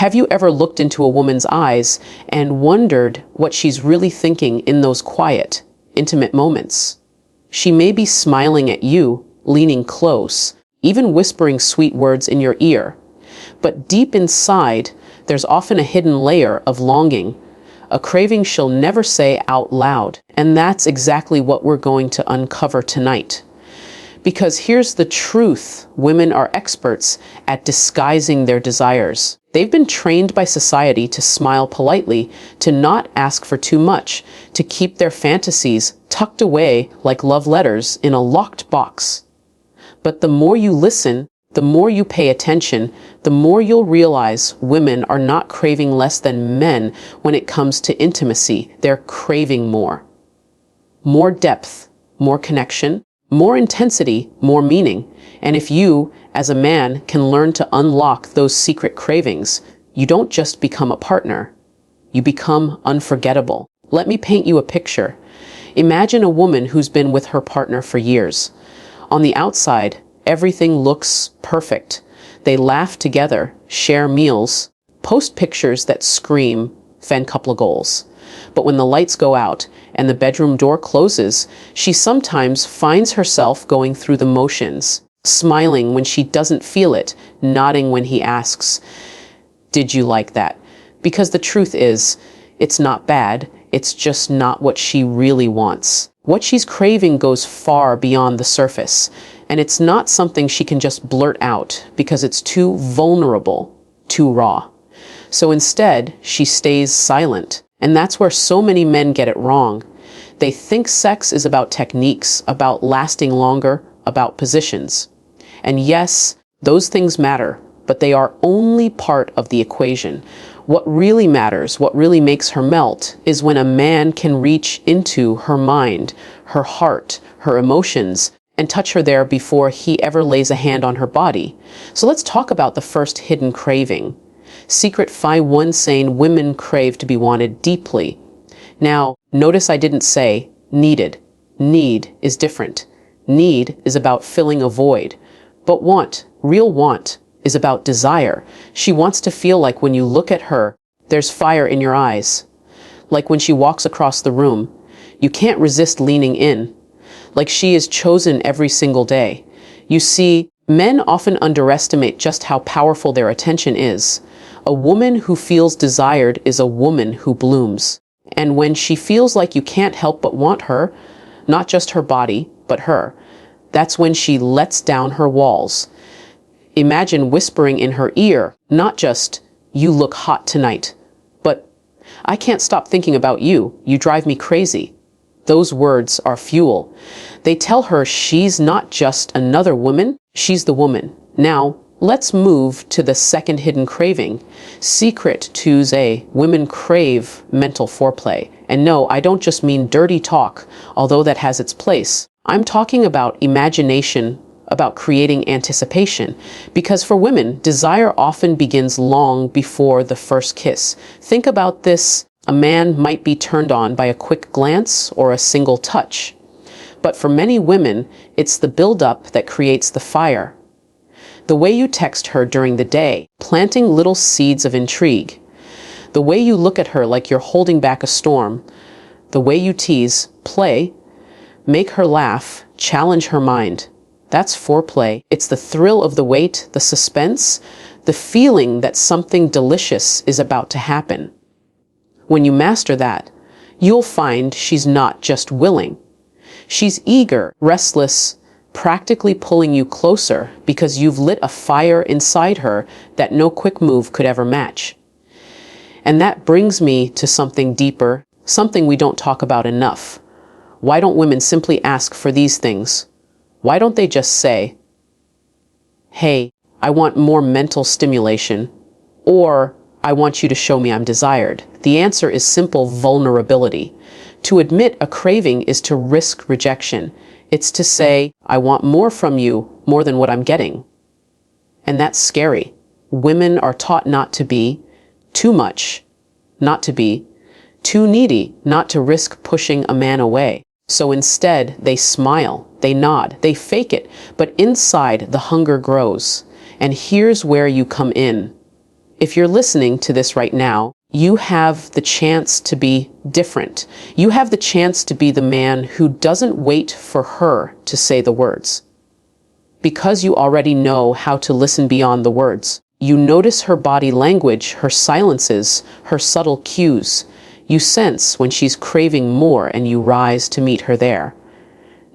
Have you ever looked into a woman's eyes and wondered what she's really thinking in those quiet, intimate moments? She may be smiling at you, leaning close, even whispering sweet words in your ear. But deep inside, there's often a hidden layer of longing, a craving she'll never say out loud. And that's exactly what we're going to uncover tonight. Because here's the truth: women are experts at disguising their desires. They've been trained by society to smile politely, to not ask for too much, to keep their fantasies tucked away like love letters in a locked box. But the more you listen, the more you pay attention, the more you'll realize women are not craving less than men when it comes to intimacy. They're craving more. More depth, more connection, more intensity, more meaning. And if you, as a man, can learn to unlock those secret cravings, you don't just become a partner. You become unforgettable. Let me paint you a picture. Imagine a woman who's been with her partner for years. On the outside, everything looks perfect. They laugh together, share meals, post pictures that scream "fan couple goals." But when the lights go out and the bedroom door closes, she sometimes finds herself going through the motions, smiling when she doesn't feel it, nodding when he asks, "Did you like that?" Because the truth is, it's not bad, it's just not what she really wants. What she's craving goes far beyond the surface, and it's not something she can just blurt out because it's too vulnerable, too raw. So instead, she stays silent. And that's where so many men get it wrong. They think sex is about techniques, about lasting longer, about positions. And yes, those things matter, but they are only part of the equation. What really matters, what really makes her melt, is when a man can reach into her mind, her heart, her emotions, and touch her there before he ever lays a hand on her body. So let's talk about the first hidden craving. Secret Phi 1 saying women crave to be wanted deeply. Now, notice I didn't say needed. Need is different. Need is about filling a void. But want, real want, is about desire. She wants to feel like when you look at her, there's fire in your eyes. Like when she walks across the room, you can't resist leaning in. Like she is chosen every single day. You see, men often underestimate just how powerful their attention is. A woman who feels desired is a woman who blooms. And when she feels like you can't help but want her, not just her body, but her, that's when she lets down her walls. Imagine whispering in her ear, not just, "You look hot tonight," but, "I can't stop thinking about you. You drive me crazy." Those words are fuel. They tell her she's not just another woman, she's the woman. Now, let's move to the second hidden craving. Secret Tuesday, women crave mental foreplay. And no, I don't just mean dirty talk, although that has its place. I'm talking about imagination, about creating anticipation. Because for women, desire often begins long before the first kiss. Think about this. A man might be turned on by a quick glance or a single touch. But for many women, it's the buildup that creates the fire. The way you text her during the day, planting little seeds of intrigue. The way you look at her like you're holding back a storm. The way you tease, play, make her laugh, challenge her mind. That's foreplay. It's the thrill of the wait, the suspense, the feeling that something delicious is about to happen. When you master that, you'll find she's not just willing. She's eager, restless, practically pulling you closer because you've lit a fire inside her that no quick move could ever match. And that brings me to something deeper, something we don't talk about enough. Why don't women simply ask for these things? Why don't they just say, "Hey, I want more mental stimulation," or "I want you to show me I'm desired"? The answer is simple: vulnerability. To admit a craving is to risk rejection. It's to say, "I want more from you, more than what I'm getting." And that's scary. Women are taught not to be too much, not to be too needy, not to risk pushing a man away. So instead, they smile, they nod, they fake it, but inside the hunger grows. And here's where you come in. if you're listening to this right now, you have the chance to be different. You have the chance to be the man who doesn't wait for her to say the words. Because you already know how to listen beyond the words. You notice her body language, her silences, her subtle cues. You sense when she's craving more and you rise to meet her there.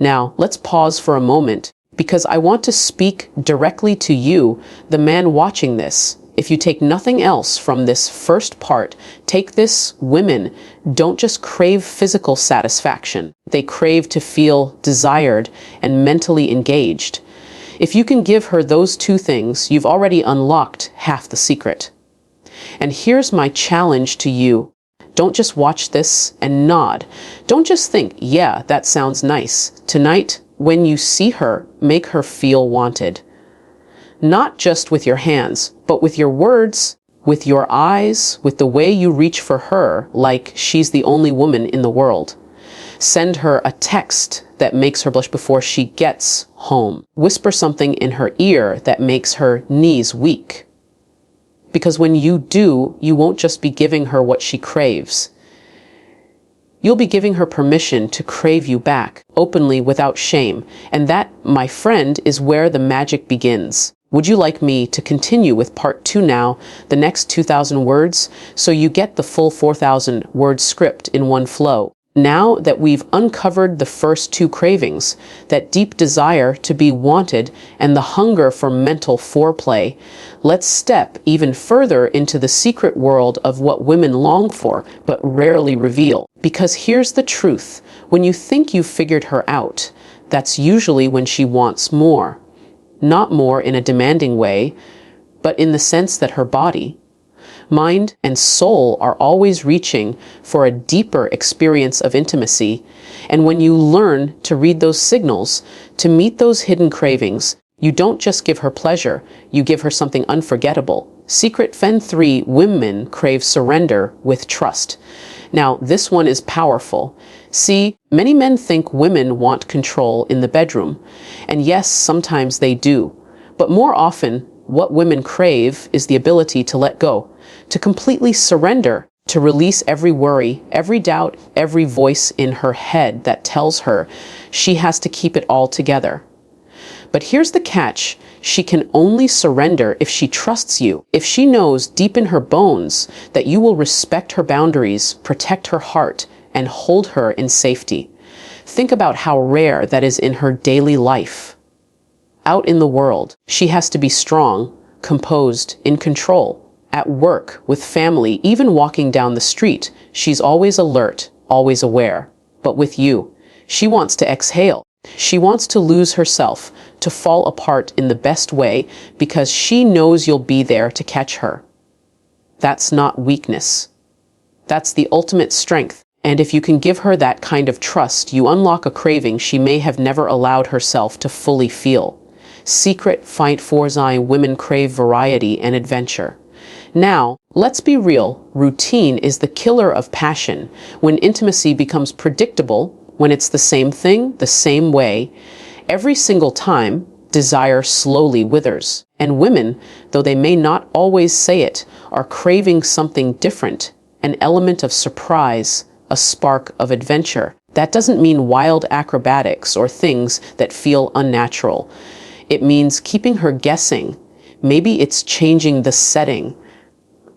Now, let's pause for a moment because I want to speak directly to you, the man watching this. If you take nothing else from this first part, take this: women don't just crave physical satisfaction. They crave to feel desired and mentally engaged. If you can give her those two things, you've already unlocked half the secret. And here's my challenge to you. Don't just watch this and nod. Don't just think, yeah, that sounds nice. Tonight, when you see her, make her feel wanted. Not just with your hands, but with your words, with your eyes, with the way you reach for her, like she's the only woman in the world. Send her a text that makes her blush before she gets home. Whisper something in her ear that makes her knees weak. Because when you do, you won't just be giving her what she craves. You'll be giving her permission to crave you back, openly, without shame. And that, my friend, is where the magic begins. Would you like me to continue with part 2 now, the next 2,000 words, so you get the full 4,000 word script in one flow? Now that we've uncovered the first 2 cravings, that deep desire to be wanted and the hunger for mental foreplay, let's step even further into the secret world of what women long for but rarely reveal. Because here's the truth: when you think you've figured her out, that's usually when she wants more. Not more in a demanding way, but in the sense that her body, mind, and soul are always reaching for a deeper experience of intimacy. And when you learn to read those signals, to meet those hidden cravings, you don't just give her pleasure, you give her something unforgettable. Secret Fen 3: women crave surrender with trust. Now, this one is powerful. See, many men think women want control in the bedroom. And yes, sometimes they do. But more often, what women crave is the ability to let go, to completely surrender, to release every worry, every doubt, every voice in her head that tells her she has to keep it all together. But here's the catch: she can only surrender if she trusts you, if she knows deep in her bones that you will respect her boundaries, protect her heart, and hold her in safety. Think about how rare that is in her daily life. Out in the world, she has to be strong, composed, in control. At work, with family, even walking down the street, she's always alert, always aware. But with you, she wants to exhale. She wants to lose herself, to fall apart in the best way, because she knows you'll be there to catch her. That's not weakness. That's the ultimate strength. And if you can give her that kind of trust, you unlock a craving she may have never allowed herself to fully feel. Secret Fight Forzain: women crave variety and adventure. Now, let's be real. Routine is the killer of passion. When intimacy becomes predictable, when it's the same thing, the same way, every single time, desire slowly withers. And women, though they may not always say it, are craving something different, an element of surprise, a spark of adventure. That doesn't mean wild acrobatics or things that feel unnatural. It means keeping her guessing. Maybe it's changing the setting,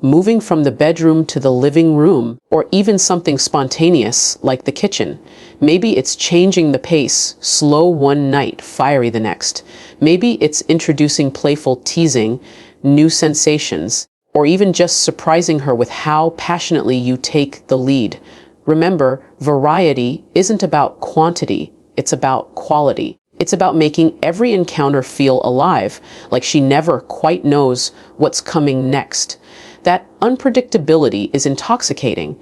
moving from the bedroom to the living room, or even something spontaneous like the kitchen. Maybe it's changing the pace, slow one night, fiery the next. Maybe it's introducing playful teasing, new sensations, or even just surprising her with how passionately you take the lead. Remember, variety isn't about quantity, it's about quality. It's about making every encounter feel alive, like she never quite knows what's coming next. That unpredictability is intoxicating.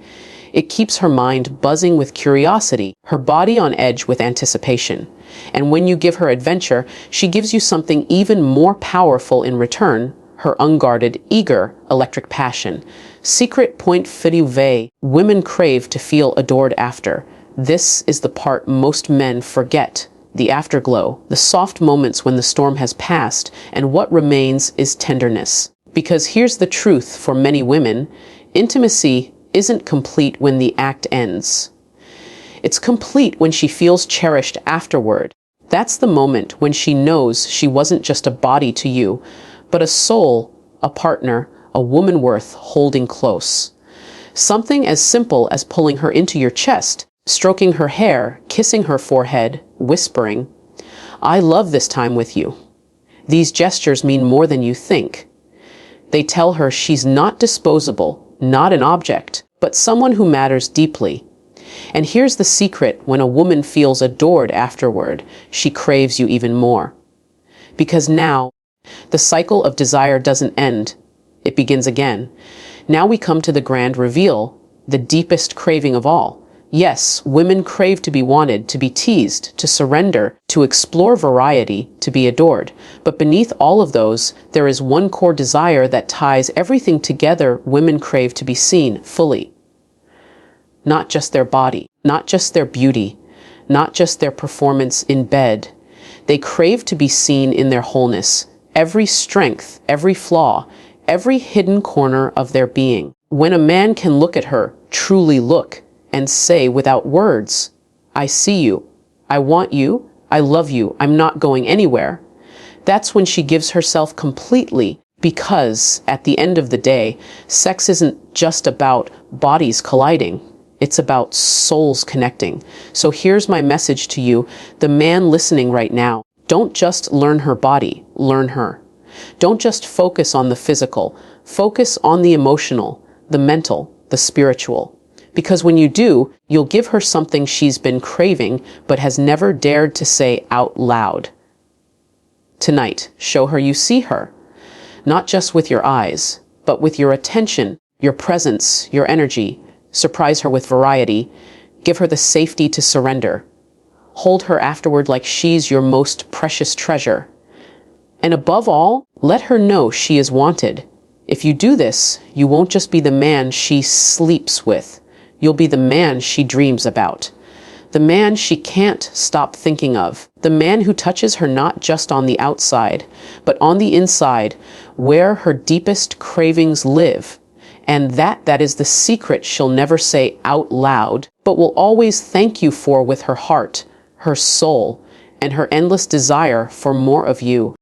It keeps her mind buzzing with curiosity, her body on edge with anticipation. And when you give her adventure, she gives you something even more powerful in return: her unguarded, eager, electric passion. Secret Point Fidouve: women crave to feel adored after. This is the part most men forget. The afterglow, the soft moments when the storm has passed, and what remains is tenderness. Because here's the truth for many women, intimacy isn't complete when the act ends. It's complete when she feels cherished afterward. That's the moment when she knows she wasn't just a body to you, but a soul, a partner, a woman worth holding close. Something as simple as pulling her into your chest, stroking her hair, kissing her forehead, whispering, "I love this time with you." These gestures mean more than you think. They tell her she's not disposable, not an object, but someone who matters deeply. And here's the secret: when a woman feels adored afterward, she craves you even more. Because now, the cycle of desire doesn't end, it begins again. Now we come to the grand reveal, the deepest craving of all. Yes, women crave to be wanted, to be teased, to surrender, to explore variety, to be adored. But beneath all of those, there is one core desire that ties everything together. Women crave to be seen fully. Not just their body, not just their beauty, not just their performance in bed. They crave to be seen in their wholeness, every strength, every flaw, every hidden corner of their being. When a man can look at her, truly look, and say without words, "I see you, I want you, I love you, I'm not going anywhere," that's when she gives herself completely, because at the end of the day, sex isn't just about bodies colliding. It's about souls connecting. So here's my message to you, the man listening right now. Don't just learn her body, learn her. Don't just focus on the physical, focus on the emotional, the mental, the spiritual. Because when you do, you'll give her something she's been craving but has never dared to say out loud. Tonight, show her you see her, not just with your eyes, but with your attention, your presence, your energy. Surprise her with variety. Give her the safety to surrender. Hold her afterward like she's your most precious treasure. And above all, let her know she is wanted. If you do this, you won't just be the man she sleeps with. You'll be the man she dreams about. The man she can't stop thinking of. The man who touches her not just on the outside, but on the inside, where her deepest cravings live. And that is the secret she'll never say out loud, but will always thank you for with her heart, her soul, and her endless desire for more of you.